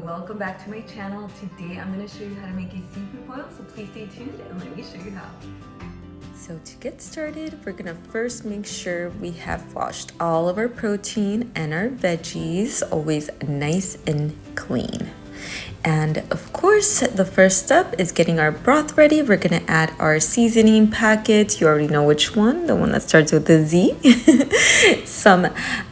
welcome back to my channel. Today I'm going to show you how to make a seafood boil, so please stay tuned and let me show you how. So to get started, we're going to first make sure we have washed all of our protein and our veggies, always nice and clean. And of course, the first step is getting our broth ready. We're going to add our seasoning packet. You already know which one, the one that starts with the Z. Some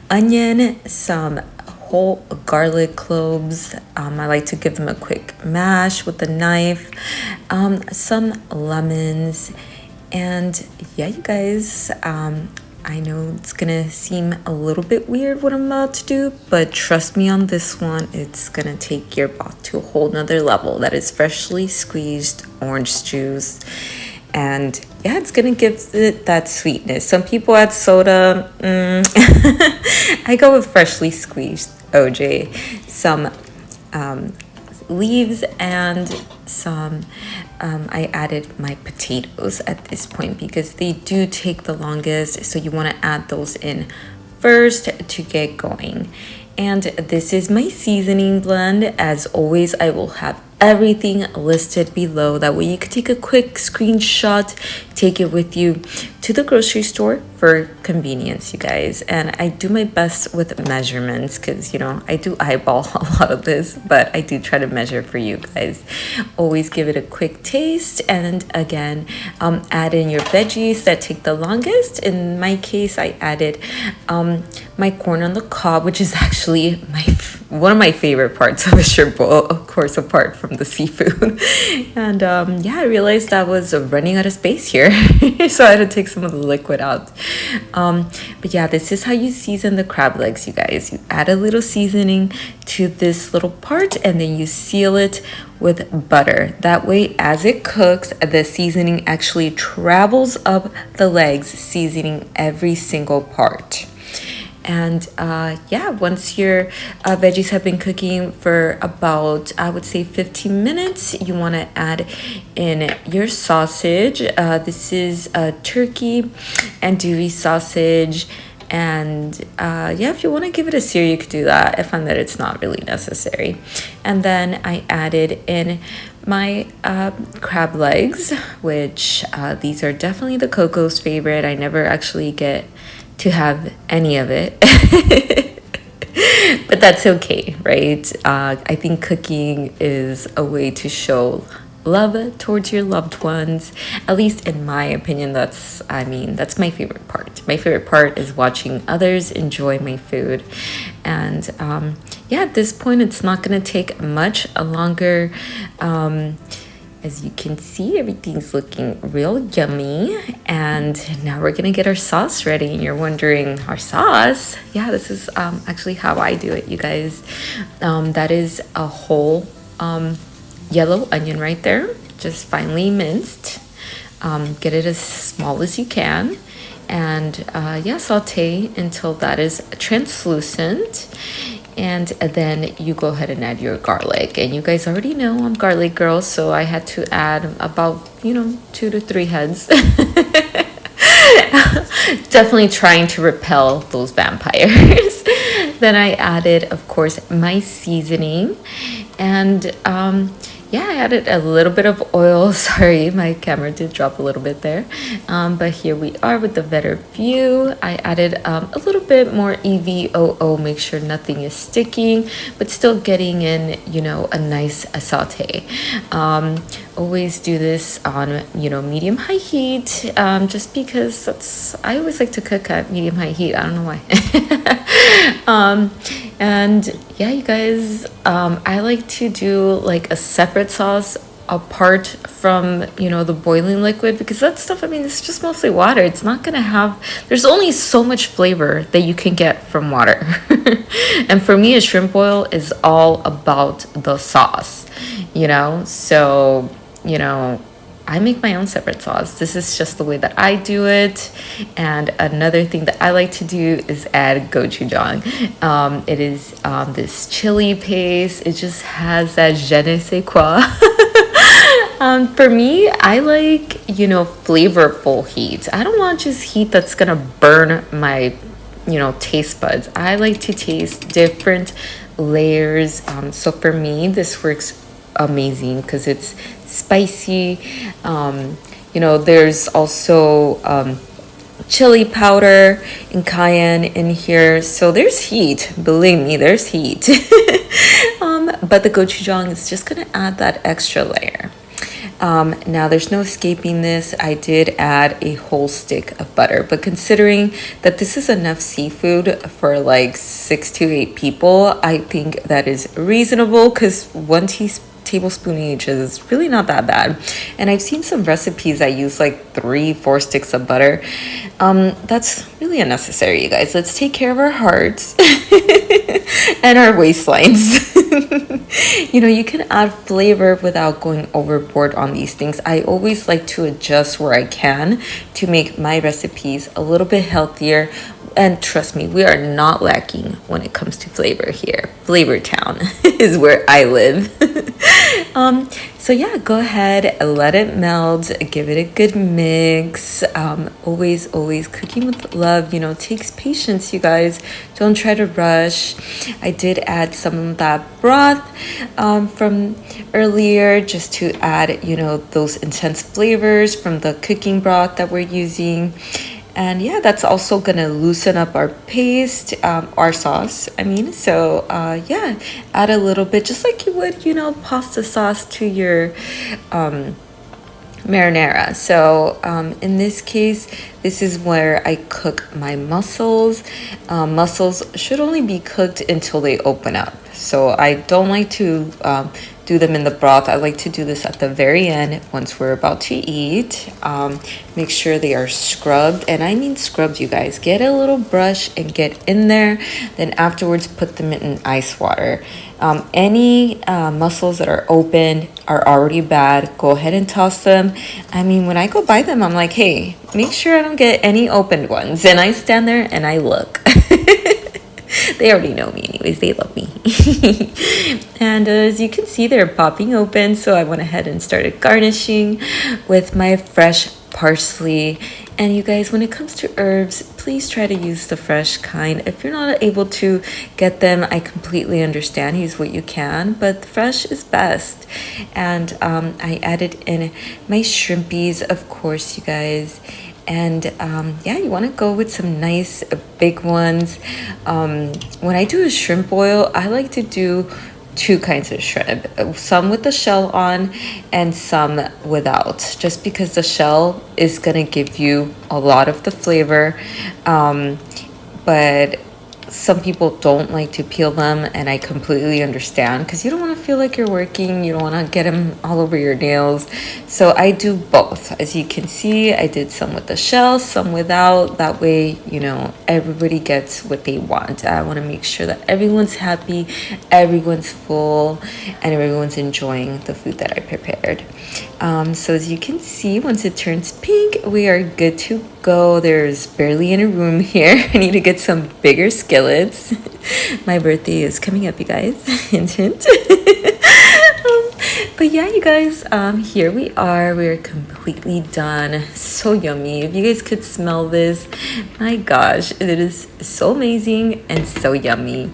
onion, some whole garlic cloves. I like to give them a quick mash with a knife. Some lemons. And yeah, you guys, I know it's gonna seem a little bit weird what I'm about to do, but trust me on this one, it's gonna take your broth to a whole nother level. That is freshly squeezed orange juice. And yeah, it's gonna give it that sweetness. Some people add soda. I go with freshly squeezed OJ. Some leaves and some I added my potatoes at this point because they do take the longest, so you want to add those in first to get going. And this is my seasoning blend. As always, I will have everything listed below, that way you could take a quick screenshot, take it with you to the grocery store for convenience, you guys. And I do my best with measurements because, you know, I do eyeball a lot of this, but I do try to measure for you guys. Always give it a quick taste, and again, add in your veggies that take the longest. In my case, I added my corn on the cob, which is actually one of my favorite parts of a shrimp boil, of course, apart from the seafood. And yeah, I realized I was running out of space here, so I had to take some of the liquid out. But yeah, this is how you season the crab legs, you guys. You add a little seasoning to this little part, and then you seal it with butter. That way, as it cooks, the seasoning actually travels up the legs, seasoning every single part. And yeah, once your veggies have been cooking for about, I would say, 15 minutes, you want to add in your sausage. This is a turkey and 𝘬𝑏𝘲 sausage. And yeah, if you want to give it a sear, you could do that. I find that it's not really necessary. And then I added in my crab legs, which these are definitely the Coco's favorite. I never actually get to have any of it. But that's okay, right? I think cooking is a way to show love towards your loved ones. At least in my opinion, that's my favorite part. My favorite part is watching others enjoy my food. And yeah, at this point, it's not going to take much longer. As you can see, everything's looking real yummy. And now we're gonna get our sauce ready. And you're wondering, our sauce? Yeah, this is actually how I do it, you guys. That is a whole yellow onion right there, just finely minced. Get it as small as you can. And yeah, saute until that is translucent. And then you go ahead and add your garlic. And you guys already know I'm garlic girl, so I had to add about, 2 to 3 heads. Definitely trying to repel those vampires. Then I added, of course, my seasoning. And yeah, I added a little bit of oil. Sorry, my camera did drop a little bit there. But here we are with the better view. I added a little bit more 𝑬𝑏𝑜𝑜, make sure nothing is sticking, but still getting in, a nice saute. Always do this on, medium-high heat, just because I always like to cook at medium-high heat. I don't know why. And yeah, you guys, I like to do like a separate sauce apart from, the boiling liquid, because that stuff, it's just mostly water. It's not gonna have, there's only so much flavor that you can get from water. And for me, a shrimp boil is all about the sauce, so, I make my own separate sauce. This is just the way that I do it. And another thing that I like to do is add gochujang. It is this chili paste. It just has that 𝘱𝘕𝑗 For me, I like, flavorful heat. I don't want just heat that's gonna burn my taste buds. I like to taste different layers. So for me, this works amazing because it's spicy. You know, there's also chili powder and cayenne in here, so there's heat. Believe me, there's heat. But the gochujang is just gonna add that extra layer. Now there's no escaping this. I did add a whole stick of butter, but considering that this is enough seafood for like 6 to 8 people, I think that is reasonable because 1 tablespoon each is really not that bad. And I've seen some recipes that use like 3-4 sticks of butter. That's really unnecessary, you guys. Let's take care of our hearts and our waistlines. You know, you can add flavor without going overboard on these things. I always like to adjust where I can to make my recipes a little bit healthier. And trust me, we are not lacking when it comes to flavor here. Flavor Town is where I live. So yeah, go ahead, let it melt, give it a good mix. Always cooking with love, you know, takes patience, you guys. Don't try to rush. I did add some of that broth from earlier just to add, you know, those intense flavors from the cooking broth that we're using. And yeah, that's also gonna loosen up our paste, our sauce, I mean. So yeah, add a little bit, just like you would, you know, pasta sauce to your marinara. So in this case, this is where I cook my mussels. Mussels should only be cooked until they open up. So I don't like to do them in the broth. I like to do this at the very end once we're about to eat. Make sure they are scrubbed, and I mean scrubbed, you guys. Get a little brush and get in there. Then afterwards, put them in ice water. Any mussels that are open are already bad. Go ahead and toss them. I mean, when I go buy them, I'm like, hey, make sure I don't get any opened ones. And I stand there and I look. They already know me anyways. They love me. And as you can see, they're popping open. So I went ahead and started garnishing with my fresh parsley. And you guys, when it comes to herbs, please try to use the fresh kind. If you're not able to get them, I completely understand. Use what you can, but fresh is best. And I added in my shrimpies, of course, you guys. And yeah, you want to go with some nice big ones. When I do a shrimp boil, I like to do 2 kinds of shrimp, some with the shell on and some without, just because the shell is gonna give you a lot of the flavor. But some people don't like to peel them, and I completely understand, because you don't want to feel like you're working. You don't want to get them all over your nails. So I do both. As you can see, I did some with the shell, some without. That way, you know, everybody gets what they want. I want to make sure that everyone's happy, everyone's full, and everyone's enjoying the food that I prepared. So as you can see, once it turns pink, we are good to go. There's barely any room here. I need to get some bigger skillets. My birthday is coming up, you guys. Hint, hint. But yeah, you guys, here we are. We're completely done. So yummy. If you guys could smell this, my gosh, it is so amazing and so yummy.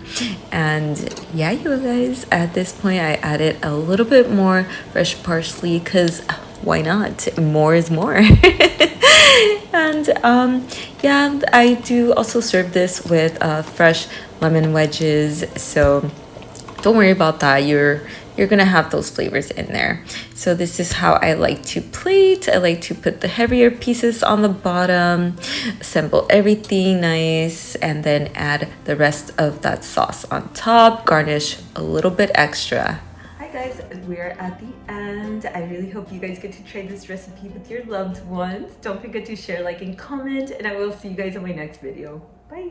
And yeah, you guys, at this point, I added a little bit more fresh parsley, because why not? More is more. And yeah, I do also serve this with fresh lemon wedges. So don't worry about that. You're gonna have those flavors in there. So this is how I like to plate. I like to put the heavier pieces on the bottom, assemble everything nice, and then add the rest of that sauce on top, garnish a little bit extra. Hi guys, we are at the end. I really hope you guys get to try this recipe with your loved ones. Don't forget to share, like, and comment, and I will see you guys in my next video. Bye.